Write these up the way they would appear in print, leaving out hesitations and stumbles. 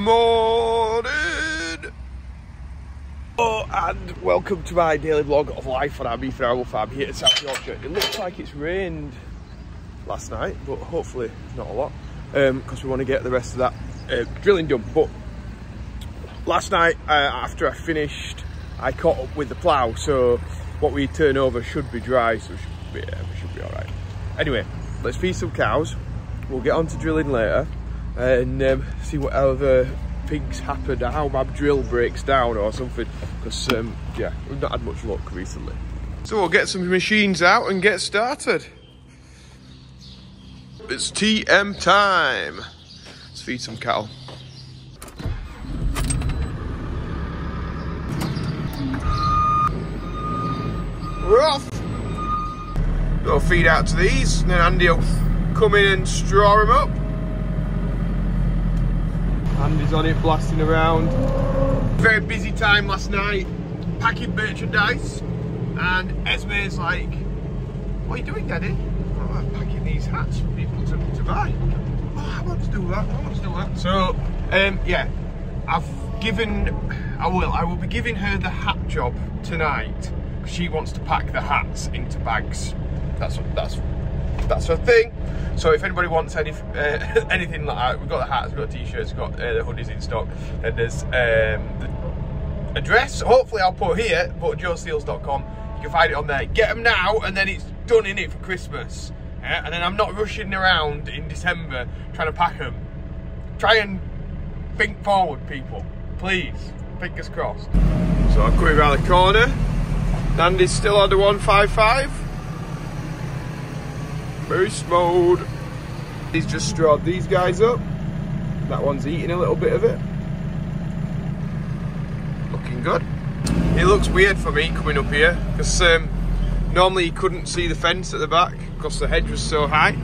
morning! Oh, and welcome to my daily vlog of life on our beef and arable farm here in South Yorkshire. It looks like it's rained last night, but hopefully not a lot, because we want to get the rest of that drilling done. But last night, after I finished, I caught up with the plough, so what we turn over should be dry, so we should be all right. Anyway, let's feed some cows. We'll get on to drilling later and see what other things happen, how my drill breaks down or something, because yeah, we've not had much luck recently. So we'll get some machines out and get started. It's TM time. Let's feed some cattle. We're off. Go feed out to these, and then Andy will come in and straw them up. Andy's on it, blasting around. Very busy time last night, packing merchandise, and Esme's like, "What are you doing, Daddy?" "Oh, I'm packing these hats for people to buy." "Oh, I want to do that, I want to do that." So, yeah, I will be giving her the hat job tonight. She wants to pack the hats into bags. That's her thing. So if anybody wants anything like that, we've got the hats, we've got t-shirts, we've got the hoodies in stock, and there's the address, hopefully I'll put here, but joeseals.com. You can find it on there. Get them now, and then it's done in it for Christmas. Yeah? And then I'm not rushing around in December trying to pack them. Try and think forward, people. Please. Fingers crossed. So I'm coming around the corner. Andy's still on the 155. Boost mode. He's just strawed these guys up. That one's eating a little bit of it. Looking good. It looks weird for me coming up here, because normally you couldn't see the fence at the back because the hedge was so high.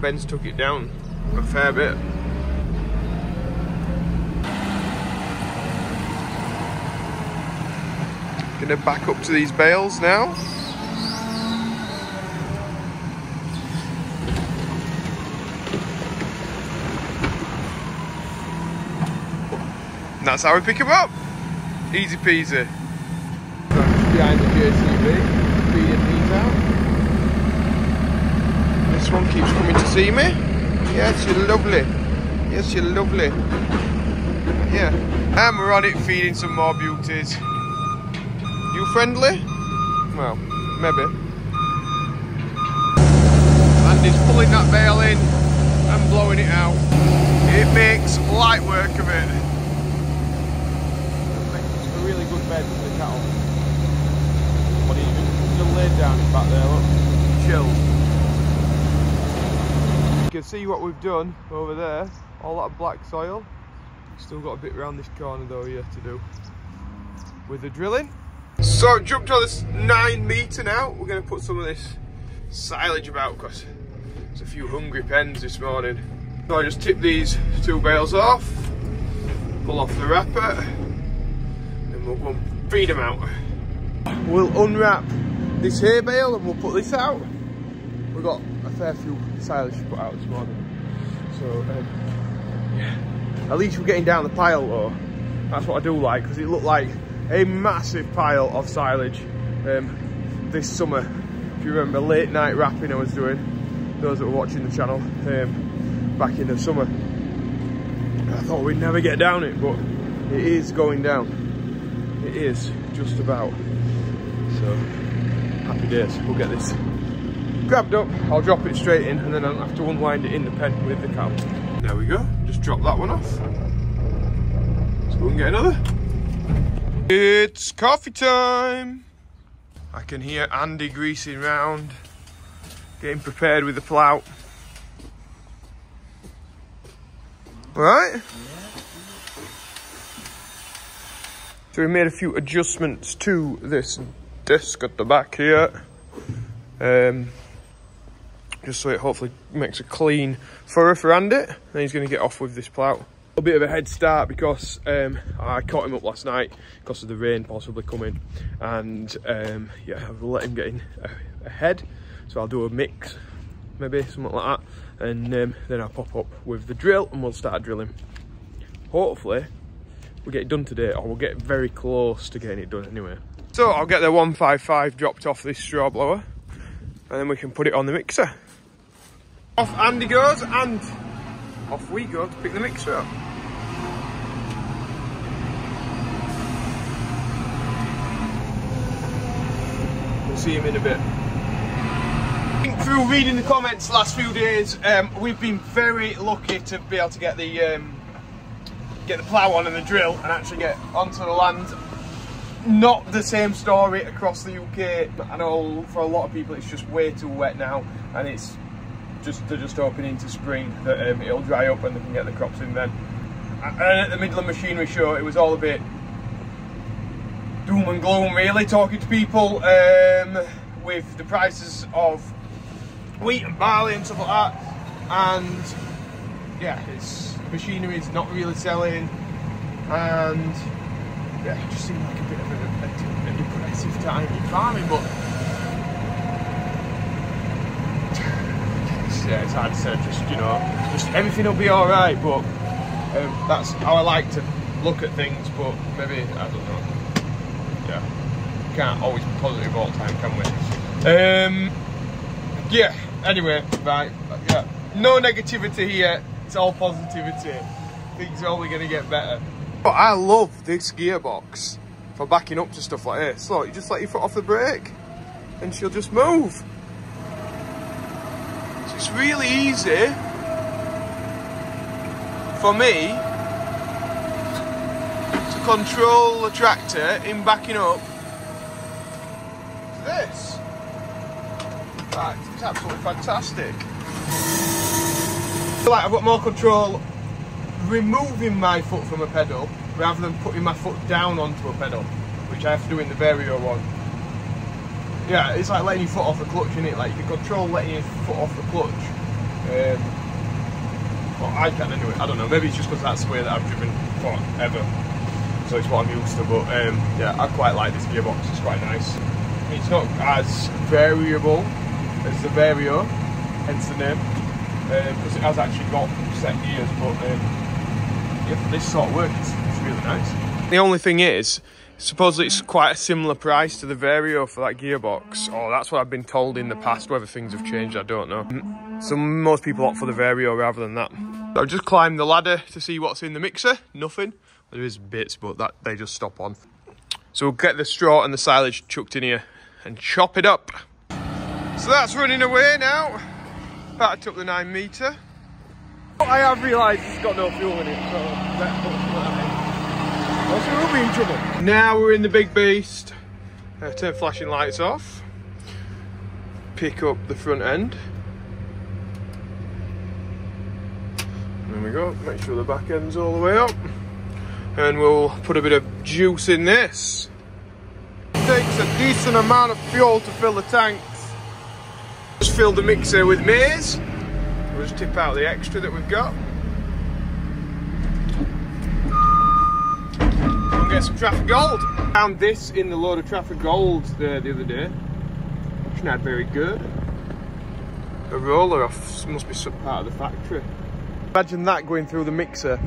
Ben's took it down a fair bit. Gonna back up to these bales now. And that's how we pick them up. Easy peasy. Behind the JCB, feeding these out. This one keeps coming to see me. Yes, you're lovely. Yes, you're lovely. Yeah. And we're on it feeding some more beauties. You friendly? Well, maybe. Andy's pulling that bale in and blowing it out. It makes light work of it. It's a really good bed for the cattle. What are you doing? Still laid down back there, look. Chilled. You can see what we've done over there. All that black soil. Still got a bit around this corner though yet to do with the drilling. So I've jumped on this 9 metre now. We're going to put some of this silage about because there's a few hungry pens this morning. So I just tip these 2 bales off, pull off the wrapper, and we'll go and feed them out. We'll unwrap this hay bale and we'll put this out. We've got a fair few silage to put out this morning. So yeah, at least we're getting down the pile though. That's what I do like, because it looked like a massive pile of silage this summer. If you remember late night wrapping I was doing, those that were watching the channel back in the summer. I thought we'd never get down it, but it is going down. It is just about. So happy days. We'll get this grabbed up, I'll drop it straight in, and then I'll have to unwind it in the pen with the cow. There we go, just drop that one off. Let's go and get another. It's coffee time. I can hear Andy greasing round, getting prepared with the plough. Right? So we made a few adjustments to this disc at the back here. Just so it hopefully makes a clean furrow for Andy. And he's going to get off with this plough. A bit of a head start because I caught him up last night because of the rain possibly coming, and yeah, I've let him get in ahead, so I'll do a mix, maybe something like that, and then I'll pop up with the drill and we'll start drilling. hopefully we'll get it done today, or we'll get very close to getting it done anyway. So I'll get the 155 dropped off this straw blower, and then we can put it on the mixer. Off Andy goes, and off we go to pick the mixer up. We'll see him in a bit. Through reading the comments the last few days, we've been very lucky to be able to get the plough on and the drill and actually get onto the land. Not the same story across the UK. I know for a lot of people it's just way too wet now, and they're just hoping into spring that it'll dry up and they can get the crops in then. And at the Midland Machinery Show it was all a bit doom and gloom really, talking to people with the prices of wheat and barley and stuff like that, and yeah, machinery's not really selling, and yeah, it just seemed like a bit of a depressive time in farming, but yeah, it's hard to say, just everything will be alright, but that's how I like to look at things, but maybe, I don't know, yeah, can't always be positive all the time, can we? Yeah, anyway, right, yeah, no negativity here, it's all positivity, things are only going to get better. But I love this gearbox for backing up to stuff like this. Look, you just let your foot off the brake and she'll just move. So it's really easy for me to control the tractor in backing up to this. Right, it's absolutely fantastic. I feel like I've got more control removing my foot from a pedal rather than putting my foot down onto a pedal, which I have to do in the Vario one. Yeah, it's like letting your foot off the clutch, isn't it? Like you can control letting your foot off the clutch. Well, I can anyway, I don't know, maybe it's just because that's the way that I've driven forever, so it's what I'm used to, but yeah, I quite like this gearbox, it's quite nice. It's not as variable as the Vario, hence the name, because it has actually got set gears, but yeah, for this sort of work, it's really nice. The only thing is, supposedly it's quite a similar price to the Vario for that gearbox. Oh, that's what I've been told in the past. Whether things have changed, I don't know. So most people opt for the Vario rather than that. So I've just climbed the ladder to see what's in the mixer. Nothing. There is bits, but that they just stop on. So we'll get the straw and the silage chucked in here and chop it up. So that's running away now. Packed up the 9 metre. I have realised it's got no fuel in it, so we'll be in trouble. Now we're in the big beast. Turn flashing lights off. Pick up the front end. There we go. Make sure the back end's all the way up. And we'll put a bit of juice in this. It takes a decent amount of fuel to fill the tanks. Just filled the mixer with maize. We'll just tip out the extra that we've got. We'll get some Trafford Gold. Found this in the load of Trafford Gold the other day. Which not very good. A roller off, must be some part of the factory. Imagine that going through the mixer.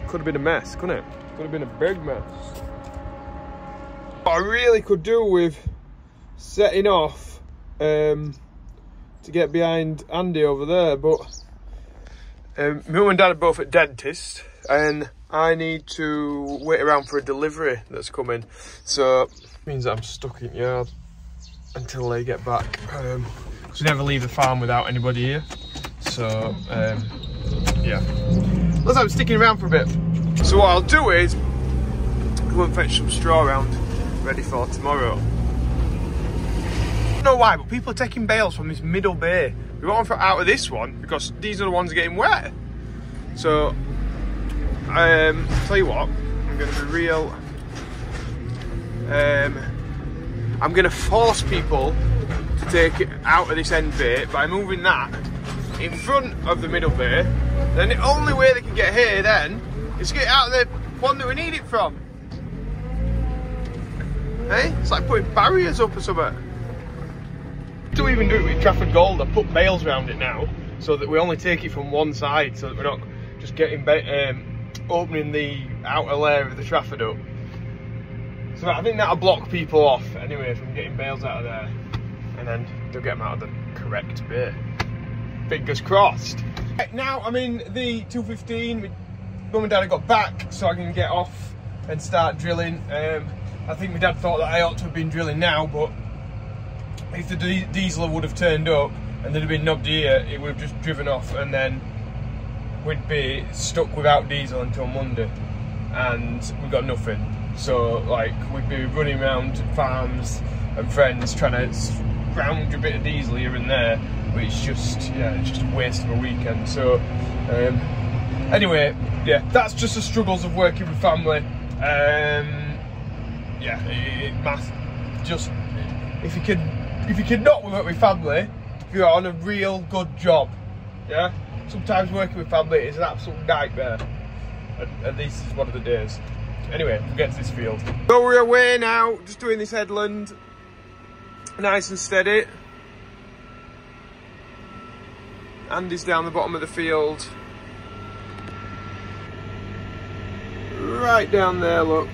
Could have been a mess, couldn't it? Could have been a big mess. What I really could do with setting off to get behind Andy over there, but my mum and dad are both at dentist and I need to wait around for a delivery that's coming, so it means that I'm stuck in yard until they get back, because we never leave the farm without anybody here, so yeah, plus I'm sticking around for a bit. So what I'll do is go and fetch some straw around ready for tomorrow. I don't know why, but people are taking bales from this middle bay. We want them out of this one because these are the ones getting wet. So, tell you what, I'm going to be real. I'm going to force people to take it out of this end bay by moving that in front of the middle bay. Then the only way they can get here then is to get it out of the one that we need it from. Hey, it's like putting barriers up or something. To even do it with Trafford Gold, I put bales around it now so that we only take it from one side, so that we're not just getting opening the outer layer of the Trafford up. So I think that'll block people off anyway from getting bales out of there, and then they'll get them out of the correct bit. Fingers crossed. Now I'm in the 215. Mum and Dad have got back, so I can get off and start drilling. I think my dad thought that I ought to have been drilling now, but if the diesel would have turned up and there'd have been no Deere, it would have just driven off, and then we'd be stuck without diesel until Monday, and we've got nothing. So like we'd be running around farms and friends trying to scrounge a bit of diesel here and there, but it's just, yeah, it's just a waste of a weekend. So anyway, yeah, that's just the struggles of working with family. Yeah, just if you can not work with family, if you're on a real good job, yeah. Sometimes working with family is an absolute nightmare, and this is one of the days. Anyway, we'll get to this field. So we're away now, just doing this headland, nice and steady. Andy's down the bottom of the field. Right down there, look.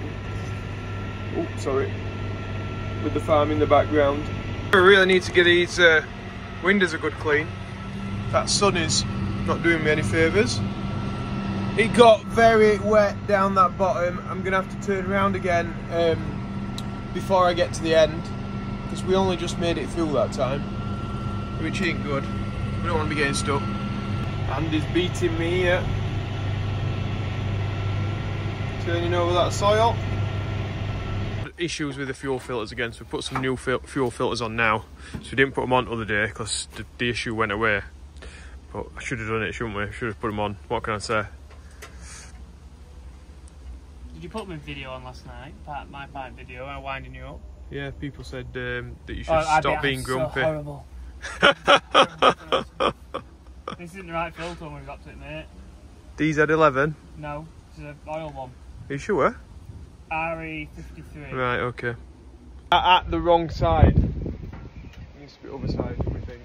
Oh, sorry. With the farm in the background. We really need to give these windows a good clean. That sun is not doing me any favours. It got very wet down that bottom. I'm going to have to turn around again before I get to the end, because we only just made it through that time, which ain't good. We don't want to be getting stuck. Andy's beating me here. Turning over that soil. Issues with the fuel filters again, so we put some new fuel filters on now. So we didn't put them on the other day because the issue went away. But I should have done it, shouldn't we? Should have put them on. What can I say? Did you put my video on last night? My part video, I'm winding you up. Yeah, people said that you should stop being grumpy. So horrible. This isn't the right filter when we've got to it, mate. DZ11? No, it's an oil one. Are you sure? RE53. Right, okay. At the wrong side. It needs to be other side, we think.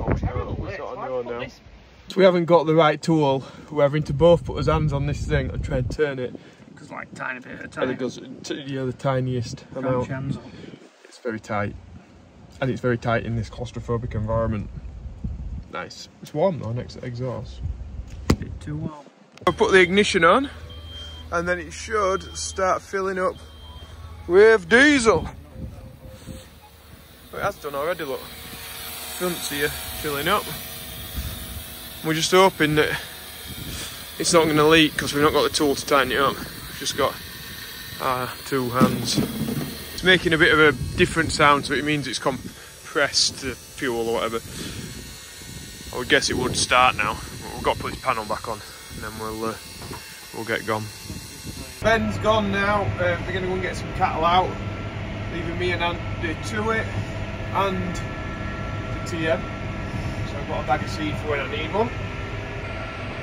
Oh, we sort of know now. So we haven't got the right tool. We're having to both put our hands on this thing and try and turn it. Because like tiny bit at a time. And it goes, yeah, the tiniest amount. It's very tight. And it's very tight in this claustrophobic environment. Nice. It's warm though, next to exhaust. A bit too warm. I'll put the ignition on, and then it should start filling up with diesel. Well, it has done already, look. Front's here, filling up. We're just hoping that it's not going to leak because we've not got the tool to tighten it up. We've just got our 2 hands. It's making a bit of a different sound, so it means it's compressed the fuel or whatever. I would guess it would start now. But we've got to put this panel back on, and then we'll get gone. Ben's gone now. We're going to go and get some cattle out, leaving me and Andy to it, and the TM. So I've got a bag of seed for when I need one.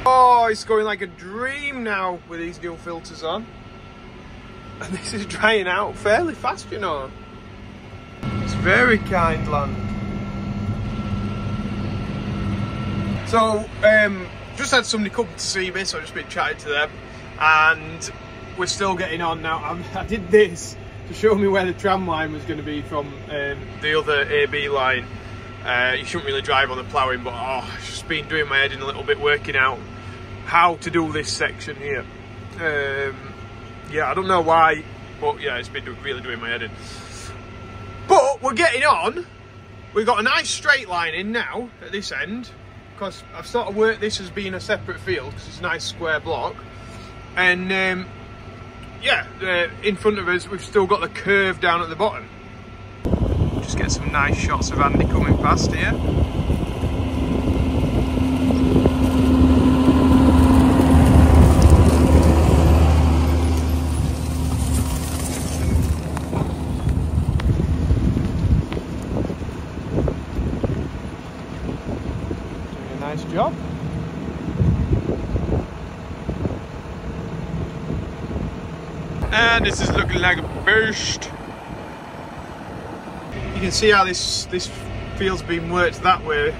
Oh, it's going like a dream now with these new filters on. And this is drying out fairly fast, you know. It's very kind land. So, just had somebody come to see me, so I've just been chatting to them. And we're still getting on now. I did this to show me where the tram line was going to be from the other AB line. You shouldn't really drive on the ploughing, but it's just been doing my head in a little bit, working out how to do this section here. Yeah, I don't know why, but yeah, it's been really doing my head in. But we're getting on. We've got a nice straight line in now at this end, because I've sort of worked this as being a separate field because it's a nice square block. And yeah, in front of us we've still got the curve down at the bottom. Just get some nice shots of Andy coming past here. Doing a nice job. And this is looking like a burst. You can see how this field's been worked that way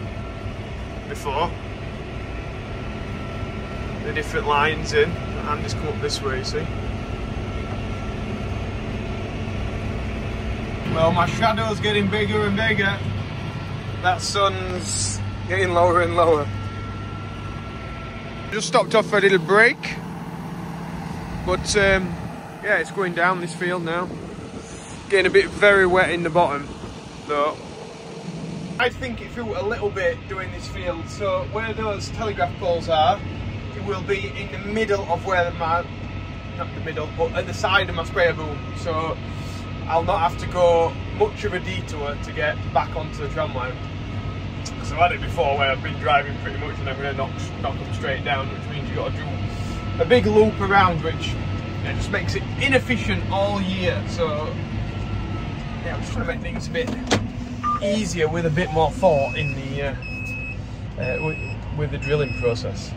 before. the different lines in, and just come up this way, you see. Well, my shadow's getting bigger and bigger. That sun's getting lower and lower. Just stopped off for a little break, but yeah, it's going down this field now. Getting a bit very wet in the bottom, though. I think it through a little bit doing this field. So where those telegraph poles are, it will be in the middle of where not the middle, but at the side of my sprayer boom. So I'll not have to go much of a detour to get back onto the tram line. Because I've had it before where I've been driving pretty much and I'm going to knock them straight down, which means you've got to do a big loop around, which just makes it inefficient all year. So yeah, I'm just trying to make things a bit easier with a bit more thought in the with the drilling process.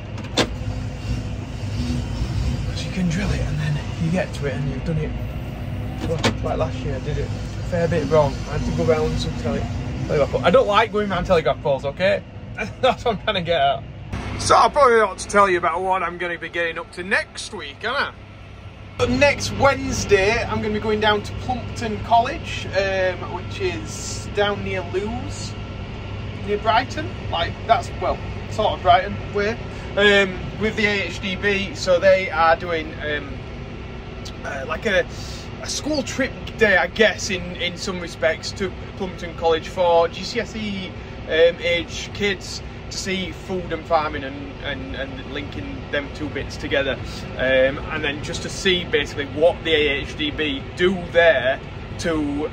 Because you can drill it and then you get to it and you've done it. Like last year, I did it a fair bit wrong. I had to go around some telegraph poles. I don't like going around telegraph poles, okay? That's what I'm trying to get at. So I probably ought to tell you about what I'm going to be getting up to next week, aren't I? But next Wednesday, I'm going to be going down to Plumpton College, which is down near Lewes, near Brighton. Like, that's, well, sort of Brighton way. With the AHDB, so they are doing like a school trip day, I guess, in some respects, to Plumpton College for GCSE age kids to see food and farming and linking them two bits together, and then just to see basically what the AHDB do there to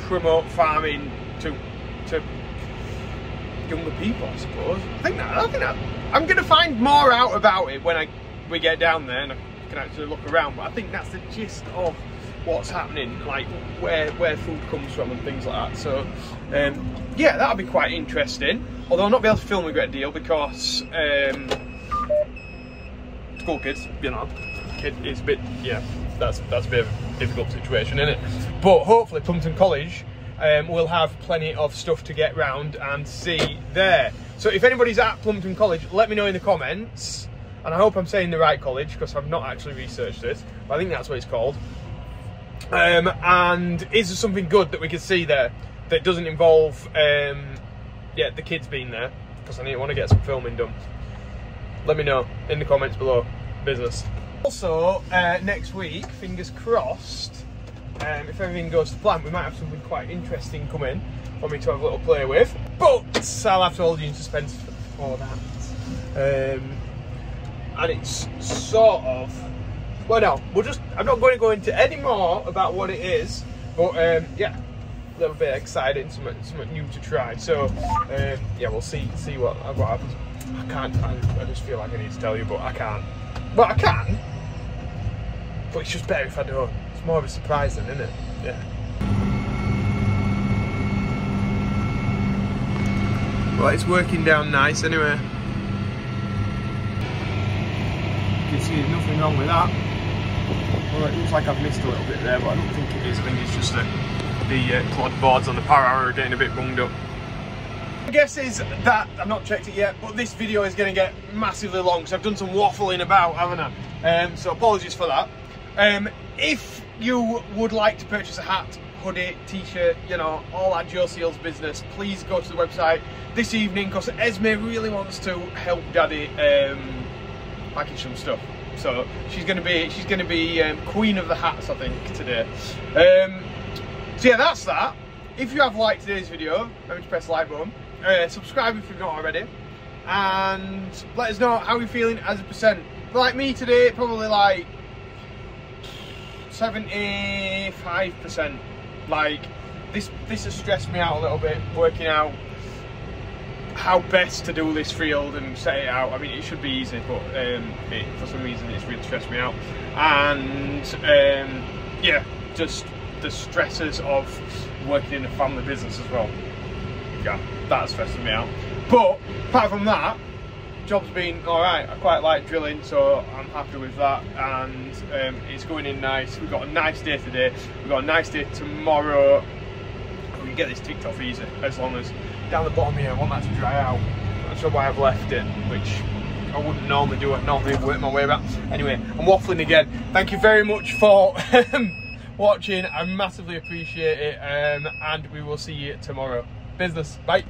promote farming to younger people, I suppose. I think that I'm going to find more out about it when we get down there and I can actually look around, but I think that's the gist of what's happening, like where food comes from and things like that. So yeah, that'll be quite interesting, although I'll not be able to film a great deal because school kids, you know, it's a bit, yeah, that's a bit of a difficult situation, isn't it? But hopefully Plumpton College will have plenty of stuff to get round and see there. So if anybody's at Plumpton College, let me know in the comments. And I hope I'm saying the right college, because I've not actually researched this, but I think that's what it's called. And is there something good that we can see there that doesn't involve yeah, the kids being there? Because I want to get some filming done. Let me know in the comments below. Business. Also, next week, fingers crossed, if everything goes to plan, we might have something quite interesting come in for me to have a little play with. But I'll have to hold you in suspense for that. And it's sort of, well, no, I'm not going to go into any more about what it is, but yeah, a little bit exciting, something new to try. So yeah, we'll see what happens. I just feel like I need to tell you, but I can't. Well, I can, but it's just better if I don't. It's more of a surprise then, isn't it? Yeah. Well, it's working down nice anyway. You can see there's nothing wrong with that. Well, it looks like I've missed a little bit there, but I don't think it is. I think it's just the clod boards on the power are getting a bit bunged up. My guess is that, I've not checked it yet, but this video is going to get massively long, so I've done some waffling about, haven't I? So apologies for that. If you would like to purchase a hat, hoodie, t-shirt, you know, all that Joe Seals business, please go to the website this evening, because Esme really wants to help Daddy package some stuff. So she's going to be queen of the hats, I think, today. So yeah, that's that. If you have liked today's video, remember to press the like button. Subscribe if you've not already, and let us know how you're feeling as a percent. But like me today, probably like 75%. Like this has stressed me out a little bit, working out how best to do this field and set it out. I mean, it should be easy, but for some reason it's really stressed me out. And yeah, just the stresses of working in a family business as well. Yeah, that's stressing me out. But apart from that, job's been alright. I quite like drilling, so I'm happy with that, and it's going in nice. We've got a nice day today, we've got a nice day tomorrow. We can get this ticked off easy, as long as down the bottom here I want that to dry out. I'm not sure why I've left it, which I wouldn't normally do it. Normally work my way around. Anyway, I'm waffling again. Thank you very much for watching. I massively appreciate it, and we will see you tomorrow. Business. Bye.